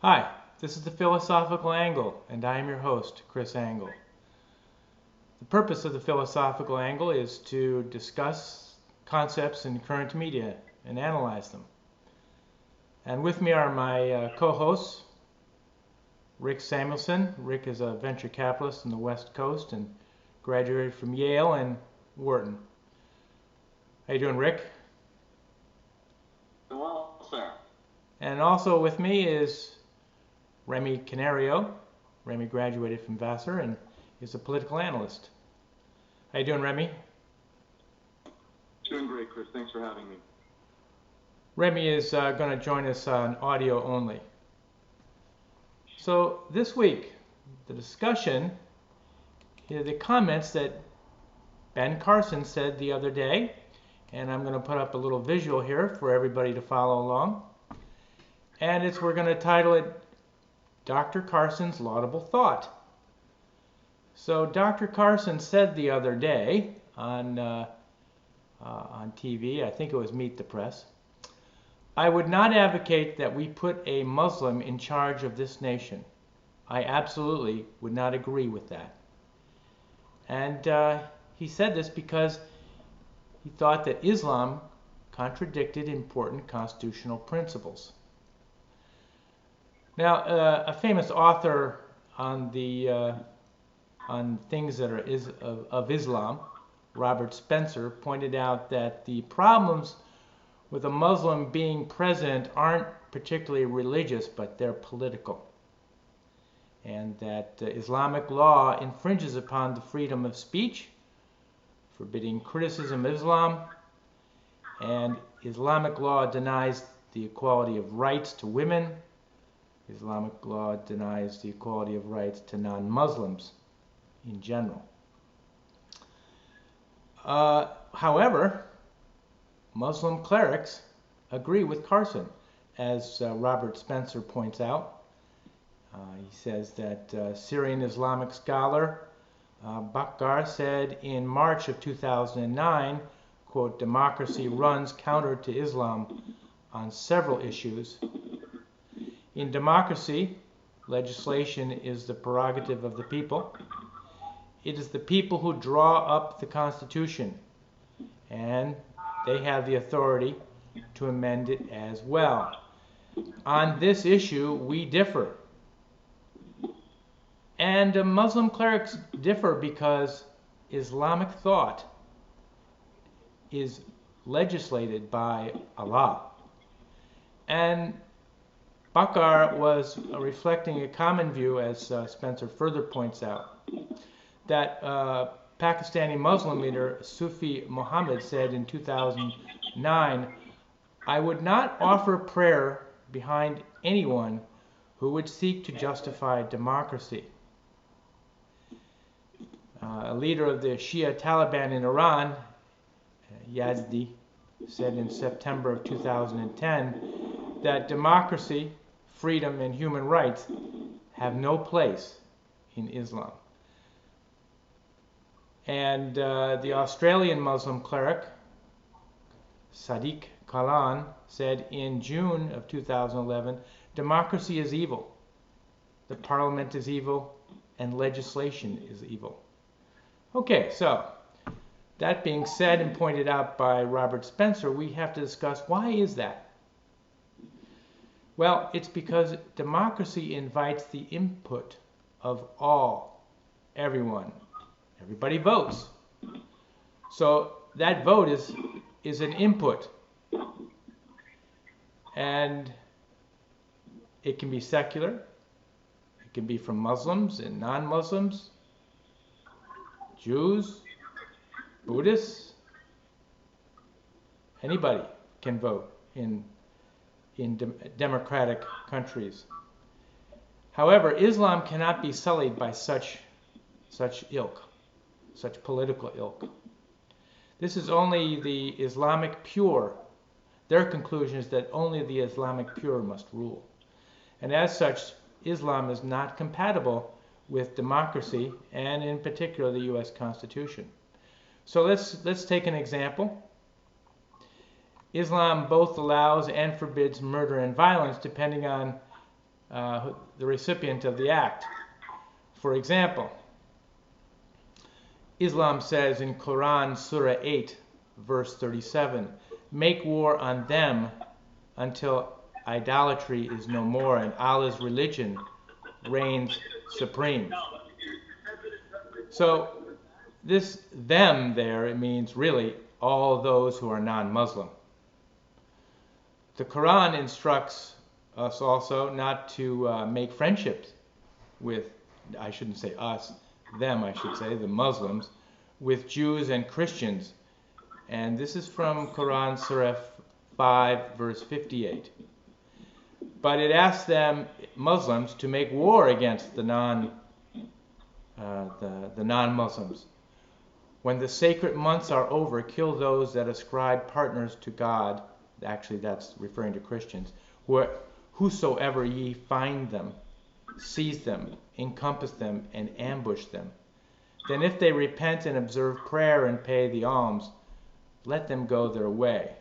Hi, this is the Philosophical Angle, and I am your host, Chris Angle. The purpose of the Philosophical Angle is to discuss concepts in current media and analyze them. And with me are my co-hosts, Rick Samuelson. Rick is a venture capitalist in the West Coast and graduated from Yale and Wharton. How you doing, Rick? Well, sir. And also with me is Remy Canario. Remy graduated from Vassar and is a political analyst. How you doing, Remy? Doing great, Chris. Thanks for having me. Remy is going to join us on audio only. So this week, the discussion is the comments that Ben Carson said the other day, and I'm going to put up a little visual here for everybody to follow along. And we're going to title it Dr. Carson's Laudable Thought. So Dr. Carson said the other day on TV, I think it was Meet the Press, I would not advocate that we put a Muslim in charge of this nation. I absolutely would not agree with that. And he said this because he thought that Islam contradicted important constitutional principles. Now, a famous author on things that are of Islam, Robert Spencer, pointed out that the problems with a Muslim being president aren't particularly religious, but they're political, and that Islamic law infringes upon the freedom of speech, forbidding criticism of Islam, and Islamic law denies the equality of rights to women. Islamic law denies the equality of rights to non-Muslims in general. However, Muslim clerics agree with Carson, as Robert Spencer points out. He says that Syrian Islamic scholar Bakar said in March of 2009, quote, democracy runs counter to Islam on several issues. In democracy, legislation is the prerogative of the people. It is the people who draw up the Constitution, and they have the authority to amend it as well. On this issue, we differ. And Muslim clerics differ because Islamic thought is legislated by Allah. And Bakar was reflecting a common view, as Spencer further points out, that Pakistani Muslim leader Sufi Muhammad said in 2009, I would not offer prayer behind anyone who would seek to justify democracy. A leader of the Shia Taliban in Iran, Yazdi, said in September of 2010 that democracy, freedom, and human rights have no place in Islam. And the Australian Muslim cleric, Sadiq Kalan, said in June of 2011, democracy is evil, the parliament is evil, and legislation is evil. Okay, so that being said and pointed out by Robert Spencer, we have to discuss why is that? Well, it's because democracy invites the input of all, everyone. Everybody votes. So that vote is an input. And it can be secular. It can be from Muslims and non-Muslims, Jews, Buddhists. Anybody can vote in democratic countries. However, Islam cannot be sullied by such ilk, such political ilk. This is only the Islamic pure. Their conclusion is that only the Islamic pure must rule. And as such, Islam is not compatible with democracy, and in particular the U.S. Constitution. So let's take an example. Islam both allows and forbids murder and violence depending on the recipient of the act. For example, Islam says in Quran Surah 8, verse 37, "Make war on them until idolatry is no more and Allah's religion reigns supreme." So this them there, it means really all those who are non-Muslim. The Quran instructs us also not to make friendships with, I shouldn't say us, them I should say, the Muslims, with Jews and Christians. And this is from Quran Surah 5, verse 58. But it asks them, Muslims, to make war against the non-Muslims. When the sacred months are over, kill those that ascribe partners to God. Actually, that's referring to Christians. Whosoever ye find them, seize them, encompass them, and ambush them. Then if they repent and observe prayer and pay the alms, let them go their way.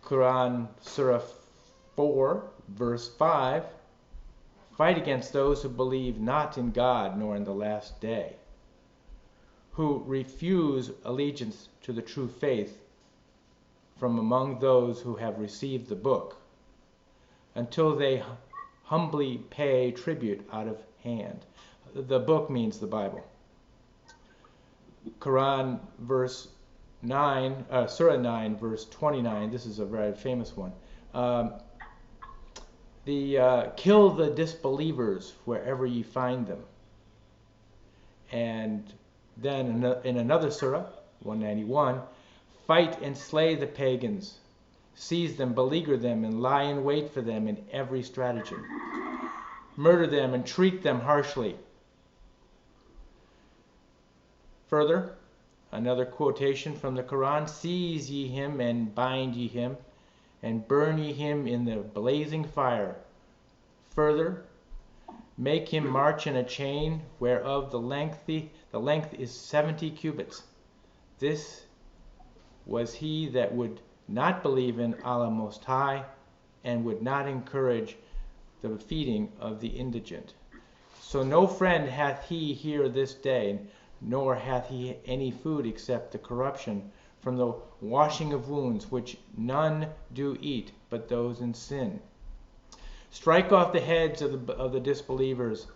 Quran Surah 4, verse 5, fight against those who believe not in God nor in the last day, who refuse allegiance to the true faith from among those who have received the book, until they humbly pay tribute out of hand. The book means the Bible. Quran Surah 9, verse 29, this is a very famous one. Kill the disbelievers wherever ye find them. And then in another surah, 191, fight and slay the pagans, seize them, beleaguer them, and lie in wait for them in every stratagem. Murder them and treat them harshly. Further, another quotation from the Quran, seize ye him and bind ye him, and burn ye him in the blazing fire. Further, make him march in a chain whereof the length is 70 cubits. This was he that would not believe in Allah Most High, and would not encourage the feeding of the indigent. So no friend hath he here this day, nor hath he any food except the corruption from the washing of wounds, which none do eat but those in sin. Strike off the heads of the disbelievers,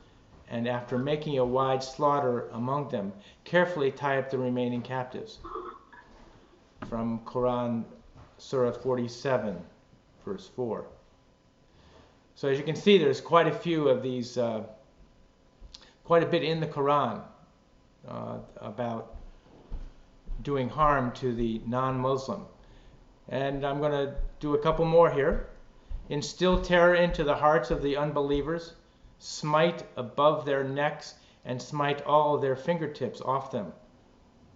and after making a wide slaughter among them, carefully tie up the remaining captives. From Quran Surah 47, verse 4. So as you can see, there's quite a few of these, quite a bit in the Quran about doing harm to the non-Muslim. And I'm going to do a couple more here. Instill terror into the hearts of the unbelievers, smite above their necks, and smite all their fingertips off them.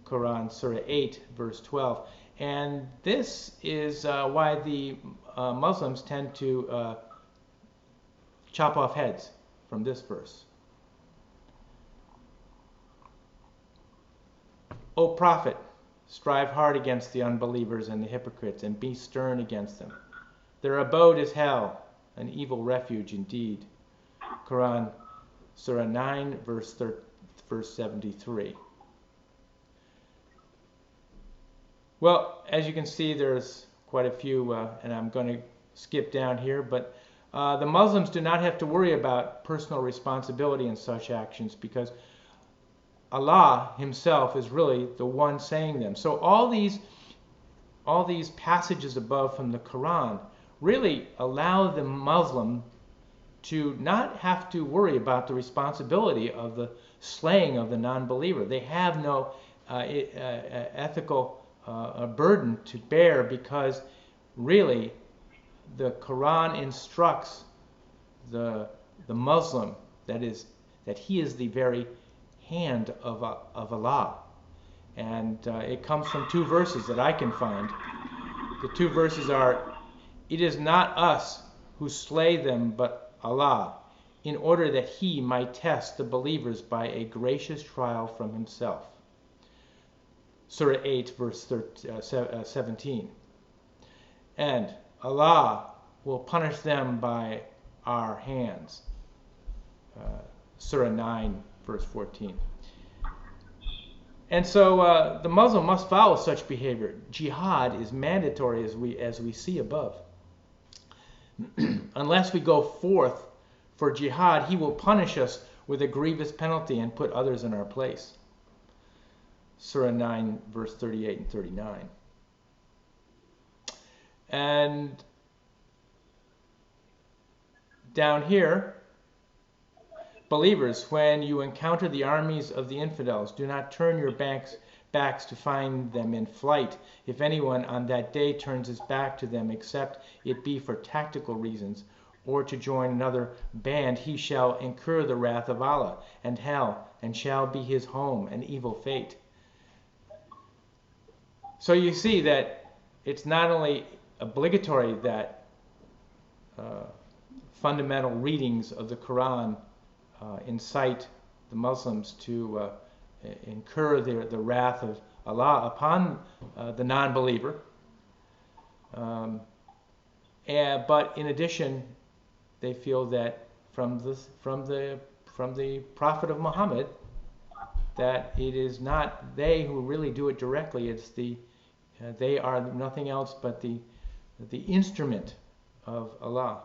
Quran Surah 8, verse 12. And this is why the Muslims tend to chop off heads from this verse. O Prophet, strive hard against the unbelievers and the hypocrites, and be stern against them. Their abode is hell, an evil refuge indeed. Quran Surah 9, verse 73. Well, as you can see, there's quite a few, and I'm going to skip down here, but the Muslims do not have to worry about personal responsibility in such actions, because Allah himself is really the one saying them. So all these passages above from the Quran really allow the Muslim to not have to worry about the responsibility of the slaying of the non-believer. They have no ethical burden to bear, because really the Quran instructs the Muslim that he is the very hand of Allah. And it comes from two verses that I can find. The two verses are, "It is not us who slay them, but Allah, in order that he might test the believers by a gracious trial from himself." Surah 8, verse 17. And Allah will punish them by our hands. Surah 9, verse 14. And so the Muslim must follow such behavior. Jihad is mandatory, as we see above. Unless we go forth for jihad, he will punish us with a grievous penalty and put others in our place. Surah 9, verse 38 and 39. And down here, believers, when you encounter the armies of the infidels, do not turn your backs to find them in flight. If anyone on that day turns his back to them, except it be for tactical reasons, or to join another band, he shall incur the wrath of Allah and hell, and shall be his home an evil fate. So you see that it's not only obligatory that fundamental readings of the Quran incite the Muslims to incur the wrath of Allah upon the non-believer. But in addition, they feel that from the Prophet of Muhammad, that it is not they who really do it directly. It's they are nothing else but the instrument of Allah.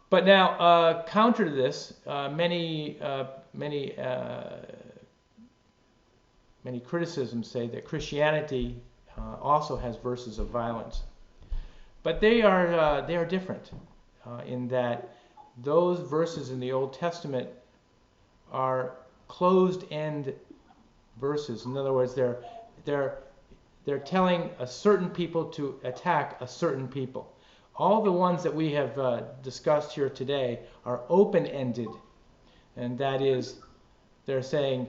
But now, counter to this, many criticisms say that Christianity also has verses of violence, but they are different in that those verses in the Old Testament are closed-end verses. In other words, they're telling a certain people to attack a certain people. All the ones that we have discussed here today are open-ended, and that is, they're saying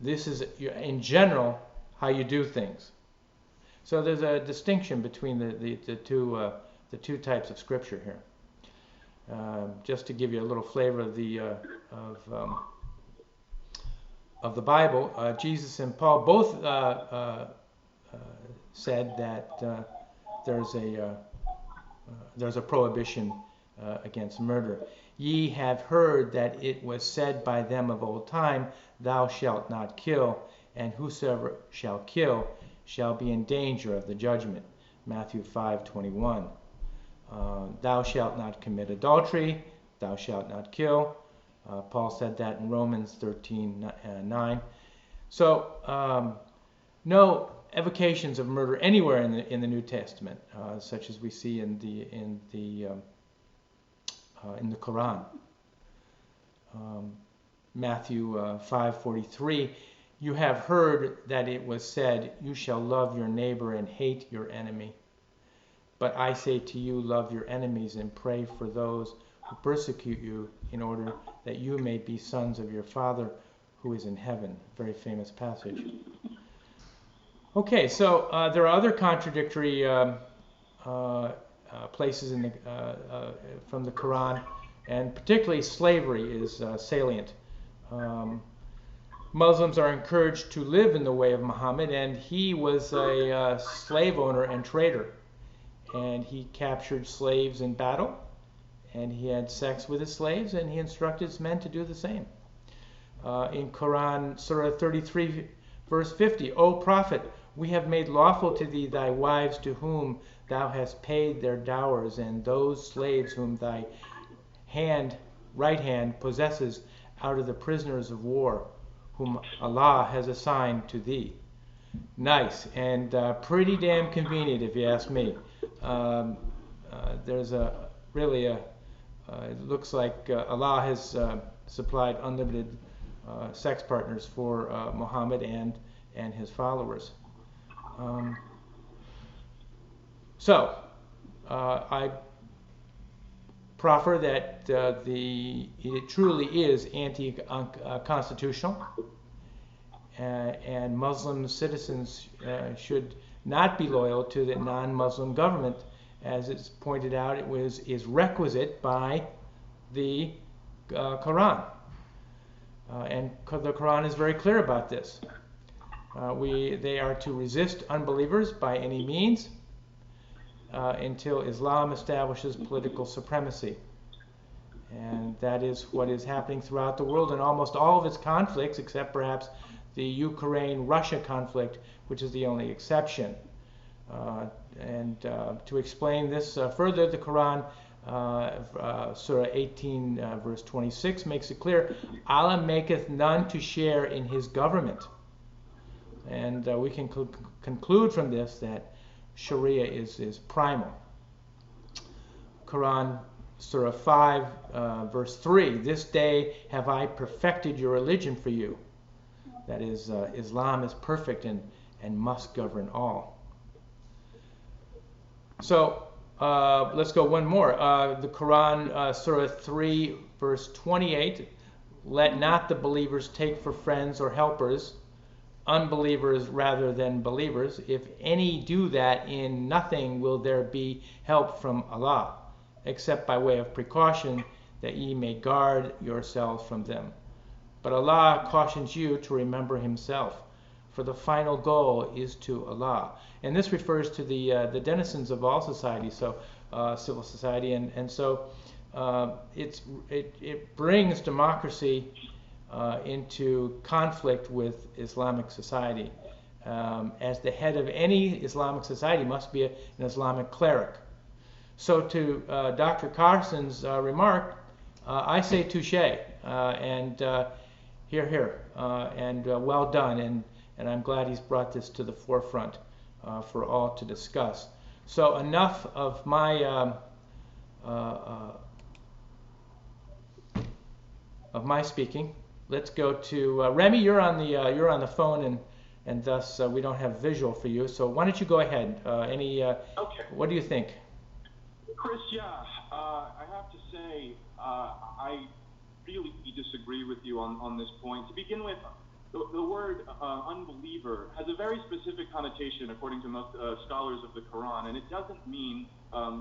this is, in general, how you do things. So there's a distinction between the two types of scripture here. Just to give you a little flavor of the Bible, Jesus and Paul both said that there's a prohibition against murder. Ye have heard that it was said by them of old time, thou shalt not kill, and whosoever shall kill shall be in danger of the judgment. Matthew 5:21. Thou shalt not commit adultery, thou shalt not kill. Paul said that in Romans 13:9. So no evocations of murder anywhere in the New Testament, such as we see in the Quran. Matthew 5:43. You have heard that it was said, you shall love your neighbor and hate your enemy. But I say to you, love your enemies and pray for those who persecute you, in order that you may be sons of your Father who is in heaven. Very famous passage. Okay, so there are other contradictory places from the Quran, and particularly slavery is salient. Muslims are encouraged to live in the way of Muhammad, and he was a slave owner and trader. And he captured slaves in battle, and he had sex with his slaves, and he instructed his men to do the same. In Quran, Surah 33, verse 50, O Prophet, we have made lawful to thee thy wives to whom thou hast paid their dowers, and those slaves whom thy right hand possesses out of the prisoners of war, whom Allah has assigned to thee. Nice, and pretty damn convenient if you ask me. There's it looks like Allah has supplied unlimited sex partners for Muhammad and his followers. I proffer that it truly is anti-constitutional, and Muslim citizens should not be loyal to the non-Muslim government. As it's pointed out, is requisite by the Quran, and the Quran is very clear about this. They are to resist unbelievers by any means. until Islam establishes political supremacy. And that is what is happening throughout the world in almost all of its conflicts, except perhaps the Ukraine-Russia conflict, which is the only exception. To explain this further, the Quran, Surah 18, verse 26, makes it clear, Allah maketh none to share in his government. And we can conclude from this that Sharia is primal. Quran, Surah 5, verse 3, this day have I perfected your religion for you. That is, Islam is perfect and must govern all. So let's go one more. The Quran, Surah 3, verse 28, let not the believers take for friends or helpers unbelievers rather than believers. If any do that, in nothing will there be help from Allah, except by way of precaution, that ye may guard yourselves from them. But Allah cautions you to remember himself, for the final goal is to Allah. And this refers to the denizens of all society, so civil society, and so it brings democracy into conflict with Islamic society. As the head of any Islamic society must be an Islamic cleric. So to Dr. Carson's remark, I say touche, and hear, hear, and well done, and I'm glad he's brought this to the forefront for all to discuss. So enough of my speaking. Let's go to Remy. You're on the phone, and thus we don't have visual for you. So why don't you go ahead? Okay. What do you think? Chris, I have to say, I really disagree with you on this point. To begin with, the word unbeliever has a very specific connotation according to most scholars of the Quran, and it doesn't mean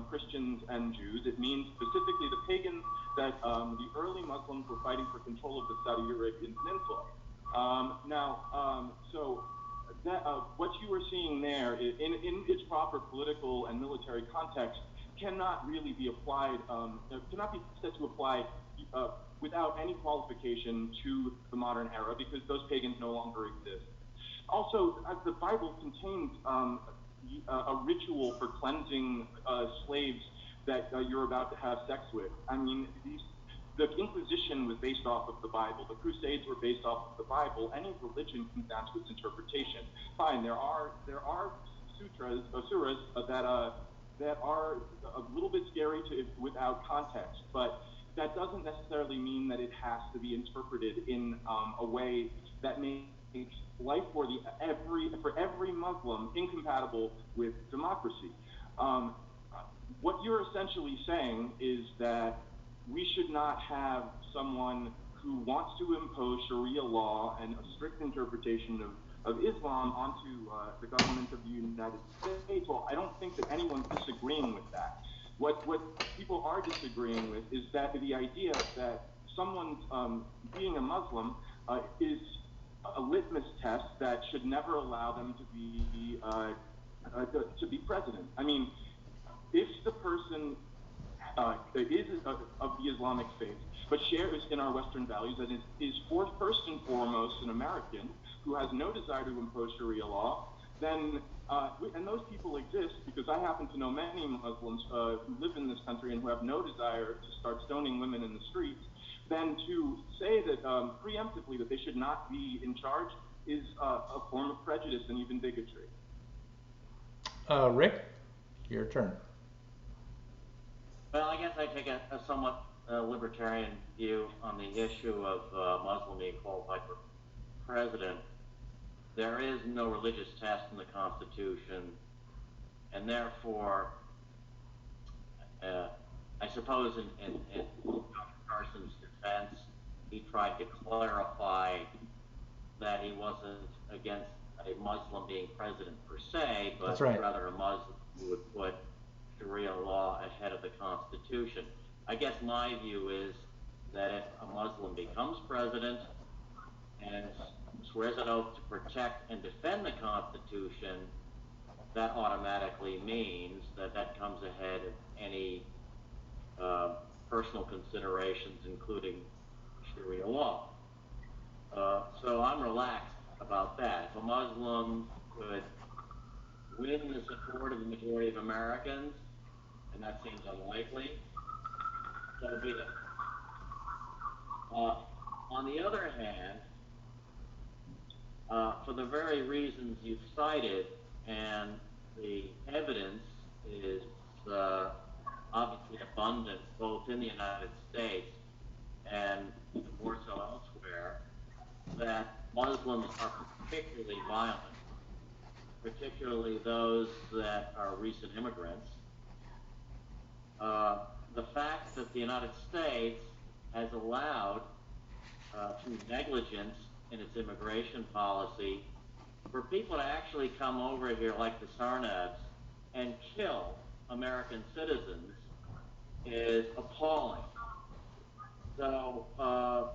Christians and Jews. It means specifically the pagans that the early Muslims were fighting for control of the Saudi Arabian Peninsula. What you were seeing there in its proper political and military context cannot really be applied, cannot be said to apply without any qualification to the modern era, because those pagans no longer exist. Also, the Bible contains a ritual for cleansing slaves that you're about to have sex with. I mean, the Inquisition was based off of the Bible. The Crusades were based off of the Bible. Any religion comes down to its interpretation. Fine, there are surahs that are a little bit scary without context, but that doesn't necessarily mean that it has to be interpreted in a way that makes life for every Muslim incompatible with democracy. What you're essentially saying is that we should not have someone who wants to impose Sharia law and a strict interpretation of Islam onto the government of the United States. Well, I don't think that anyone's disagreeing with that. What people are disagreeing with is that the idea that someone being a Muslim is a litmus test that should never allow them to be president. I mean, if the person is of the Islamic faith, but shares in our Western values, and is first and foremost an American who has no desire to impose Sharia law, then, and those people exist because I happen to know many Muslims who live in this country and who have no desire to start stoning women in the streets, then to say that preemptively that they should not be in charge is a form of prejudice and even bigotry. Rick, your turn. Well, I guess I take a somewhat libertarian view on the issue of Muslim being qualified for president. There is no religious test in the Constitution, and therefore, I suppose in Dr. Carson's defense, he tried to clarify that he wasn't against a Muslim being president per se, but rather a Muslim who would put Sharia law ahead of the Constitution. I guess my view is that if a Muslim becomes president and swears an oath to protect and defend the Constitution, that automatically means that that comes ahead of any personal considerations, including Sharia law. So I'm relaxed about that. If a Muslim could win the support of the majority of Americans, and that seems unlikely, so be it. On the other hand, for the very reasons you've cited, and the evidence is obviously abundant both in the United States and even more so elsewhere, that Muslims are particularly violent, particularly those that are recent immigrants. The fact that the United States has allowed, through negligence in its immigration policy, for people to actually come over here like the Sarnabs and kill American citizens is appalling. So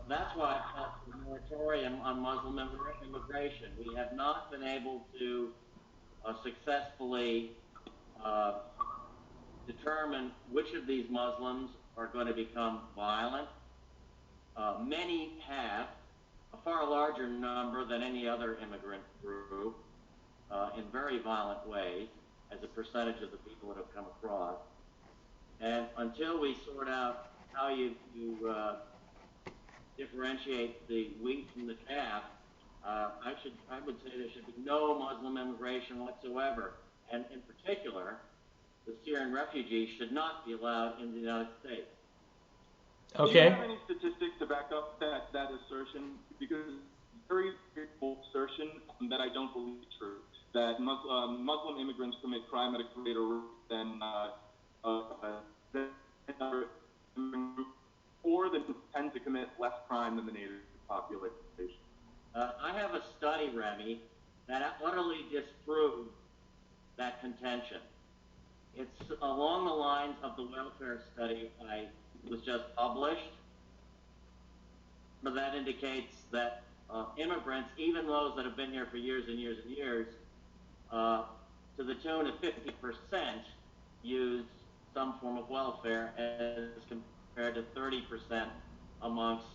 that's why I call for a moratorium on Muslim immigration. We have not been able to successfully determine which of these Muslims are going to become violent. Many have, a far larger number than any other immigrant group, in very violent ways, as a percentage of the people that have come across. And until we sort out how you differentiate the wheat from the chaff, I would say there should be no Muslim immigration whatsoever. And in particular, the Syrian refugees should not be allowed in the United States. Okay. Do you have any statistics to back up that assertion? Because it's a very bold assertion that I don't believe is true. That Muslim immigrants commit crime at a greater rate than other immigrant groups, or that tend to commit less crime than the native population. I have a study, Remy, that utterly disproves that contention. It's along the lines of the welfare study I was just published, but that indicates that immigrants, even those that have been here for years and years and years, to the tune of 50%, use some form of welfare as compared to 30% amongst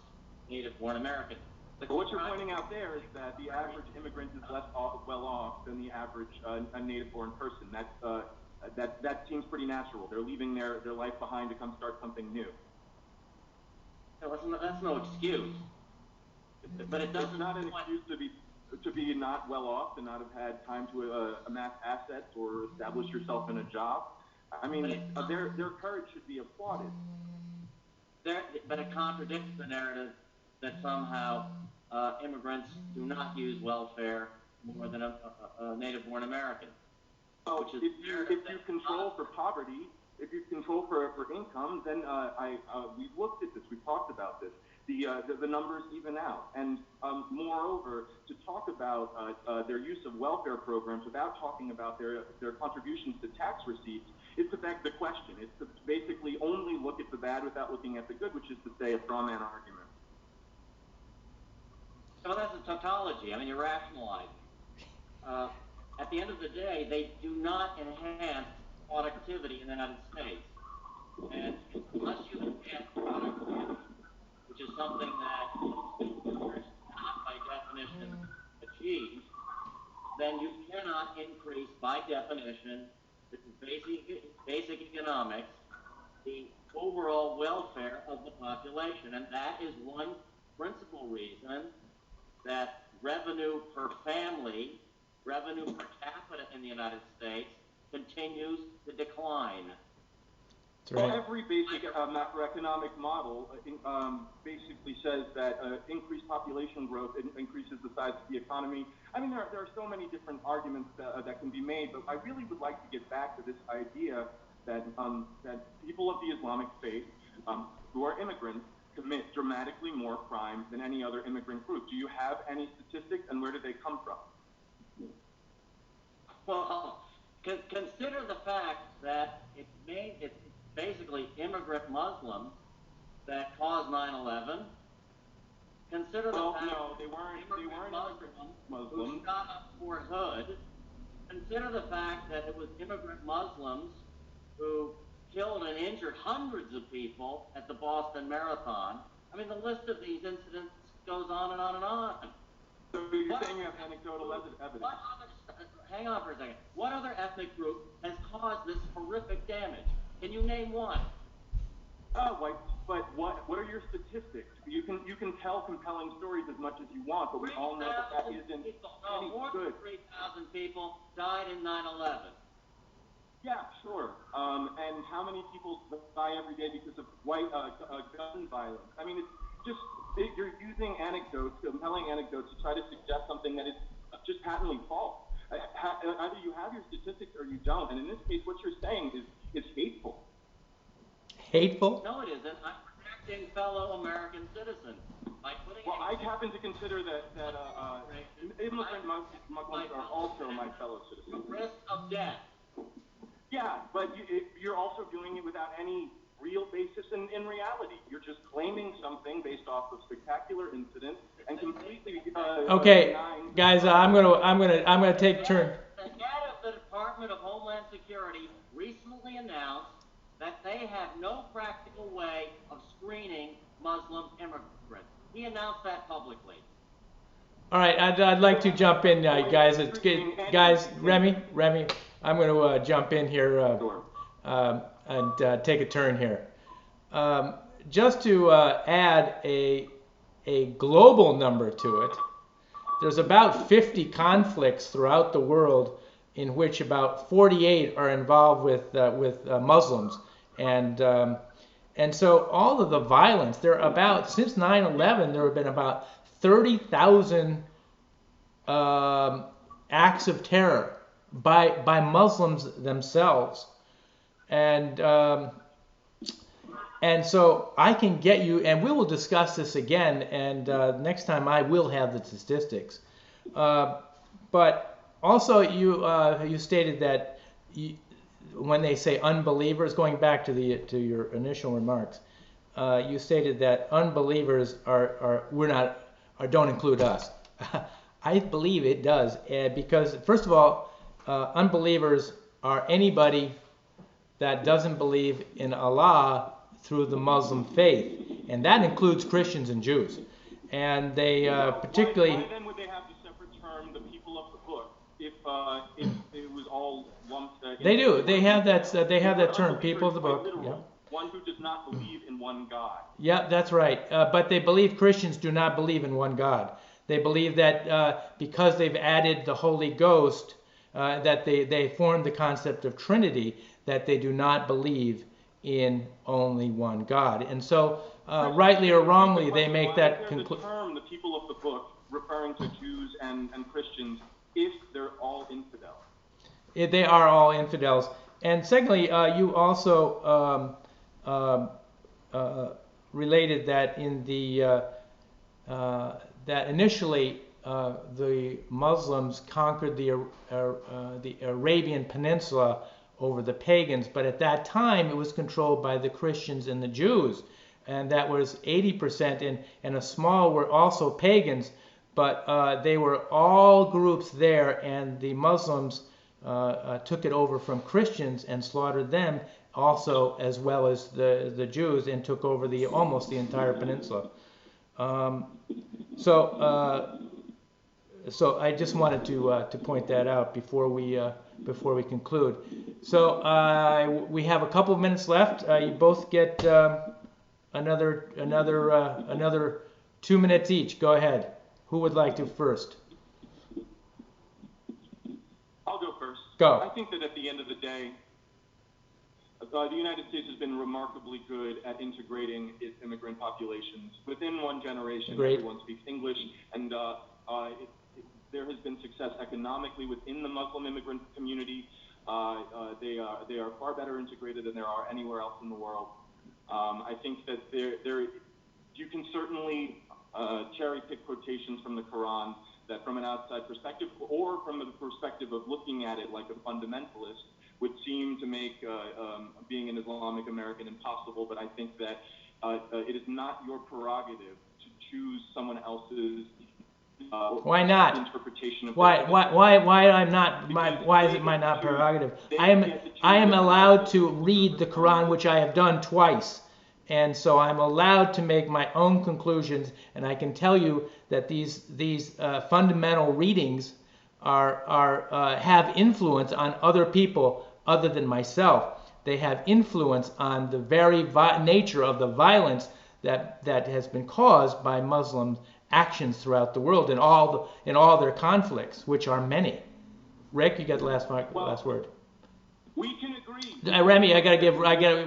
native-born Americans. What you're pointing out there is that the average immigrant is less well off than the average a native-born person. That seems pretty natural. They're leaving their life behind to come start something new. No, that's no excuse. But it doesn't. It's not an excuse to be not well off, to not have had time to amass assets or establish yourself in a job. I mean, their courage should be applauded. But it contradicts the narrative that somehow immigrants do not use welfare more than a native-born American. Oh, if you control for poverty, if you control for income, then we've looked at this, we've talked about this. The numbers even out. And moreover, to talk about their use of welfare programs without talking about their contributions to tax receipts is to beg the question. It's to basically only look at the bad without looking at the good, which is to say a straw man argument. So that's a tautology. I mean, you're rationalizing. At the end of the day, they do not enhance productivity in the United States. And unless you enhance productivity, which is something that consumers cannot by definition achieve, then you cannot increase by definition, this is basic economics, the overall welfare of the population. And that is one principal reason that revenue per family, revenue per capita in the United States continues to decline. That's right. Well, every basic macroeconomic model basically says that increased population growth increases the size of the economy. I mean, there are so many different arguments that can be made, but I really would like to get back to this idea that people of the Islamic faith who are immigrants commit dramatically more crime than any other immigrant group. Do you have any statistics, and where do they come from? Well, consider the fact that it's basically immigrant Muslims that caused 9/11. Consider the fact no, they weren't Muslims who shot up Fort Hood Consider the fact that it was immigrant Muslims who killed and injured hundreds of people at the Boston Marathon. I mean, the list of these incidents goes on and on and on. So you're saying you have anecdotal evidence? Hang on for a second. What other ethnic group has caused this horrific damage? Can you name one? But what are your statistics? You can tell compelling stories as much as you want, but we all know that isn't any more good. than 3,000 people died in 9/11. Yeah, sure. And how many people die every day because of gun violence? I mean, it's just you're using anecdotes, compelling anecdotes, to try to suggest something that is just patently false. Either you have your statistics or you don't. And in this case, what you're saying is hateful. Hateful? No, it isn't. I'm protecting fellow American citizens by putting. Well, I happen to consider that immigrant Muslims are also my fellow citizens. Risk of death. Yeah, but you're also doing it without any real basis in reality. You're just claiming something based off of spectacular incidents and completely. Okay, guys, I'm gonna take turn. The head of the Department of Homeland Security recently announced that they have no practical way of screening Muslim immigrants. He announced that publicly. All right, I'd like to jump in, guys. It's good, guys. Remy, I'm going to jump in here and take a turn here. Just to add a global number to it, there's about 50 conflicts throughout the world in which about 48 are involved with Muslims, and so all of the violence since 9/11 there have been about 30,000 acts of terror by Muslims themselves, and so I can get you, and we will discuss this again, and next time I will have the statistics. But also, you stated that when they say unbelievers, going back to your initial remarks, you stated that unbelievers don't include us. I believe it does, because first of all, unbelievers are anybody that doesn't believe in Allah through the Muslim faith, and that includes Christians and Jews. And they particularly. Why then would they have the separate term, the people of the book, if it was all lumped? They do. They have that. They have that term, people of the book. Yeah. One who does not believe in one God. Yeah, that's right. But they believe Christians do not believe in one God. They believe that because they've added the Holy Ghost, that they formed the concept of Trinity, that they do not believe in only one God. And so, rightly or wrongly, they make that conclusion. The term, the people of the book, referring to Jews and Christians, if they're all infidels. They are all infidels. And secondly, you also related that in that initially the Muslims conquered the Arabian Peninsula over the pagans, but at that time it was controlled by the Christians and the Jews, and that was 80%, and a small were also pagans, but they were all groups there, and the Muslims took it over from Christians and slaughtered them also, as well as the Jews, and took over almost the entire peninsula. So I just wanted to point that out before we conclude. So we have a couple of minutes left. You both get another 2 minutes each. Go ahead. Who would like to first? I'll go first. Go. I think that at the end of the day, the United States has been remarkably good at integrating its immigrant populations. Within one generation, everyone speaks English, and there has been success economically within the Muslim immigrant community. They are far better integrated than there are anywhere else in the world. I think that you can certainly cherry pick quotations from the Quran that, from an outside perspective, or from the perspective of looking at it like a fundamentalist, would seem to make being an Islamic American impossible. But I think that it is not your prerogative to choose someone else's Why not? interpretation of Why I'm not why is it my not prerogative? I am allowed to read the Quran, which I have done twice, and so I'm allowed to make my own conclusions. And I can tell you that these fundamental readings have influence on other people other than myself. They have influence on the very nature of the violence that has been caused by Muslim actions throughout the world in all their conflicts, which are many. Rick, you got the last word. We can agree. Remy,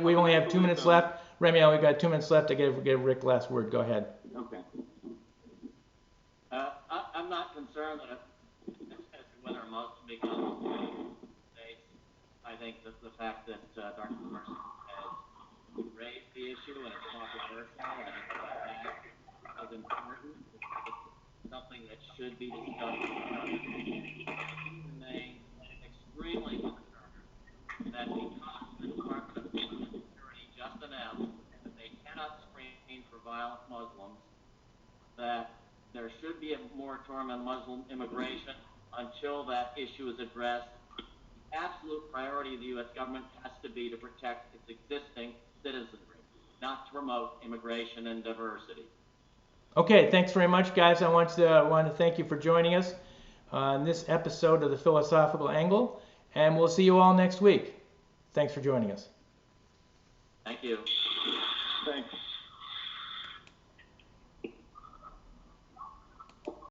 we only have 2 minutes left. Remy, we got 2 minutes left. I give Rick last word. Go ahead. Okay. I'm not concerned that as to whether a Muslim becomes states. I think that the fact that Dr. Carson has raised the issue and it's controversial and it's important. It's something that should be discussed. We remain extremely concerned that because the Department of Homeland Security just announced that they cannot screen for violent Muslims, that there should be a moratorium on Muslim immigration until that issue is addressed. The absolute priority of the U.S. government has to be to protect its existing citizenry, not to promote immigration and diversity. Okay, thanks very much, guys. I want to thank you for joining us on this episode of The Philosophical Angle, and we'll see you all next week. Thanks for joining us. Thank you. Thanks.